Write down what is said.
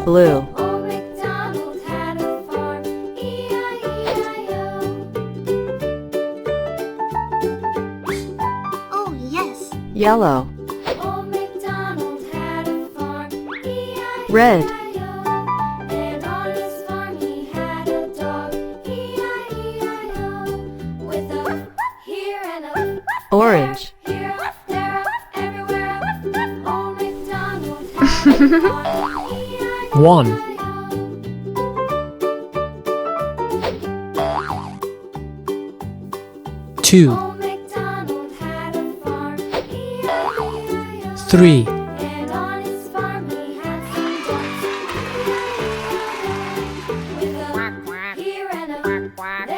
Blue. Old MacDonald had a farm, E-I-E-I-O. Oh, yes. Yellow. Old MacDonald had a farm, E-I-E-I-O. Red. And on his farm he had a dog, E-I-E-I-O. With a here and a Orange. there, here, there, everywhere. Old MacDonald had a farm, E-I-E-I-O. 1, 2, Old MacDonald had a farm, E-I-E-I-O. 3,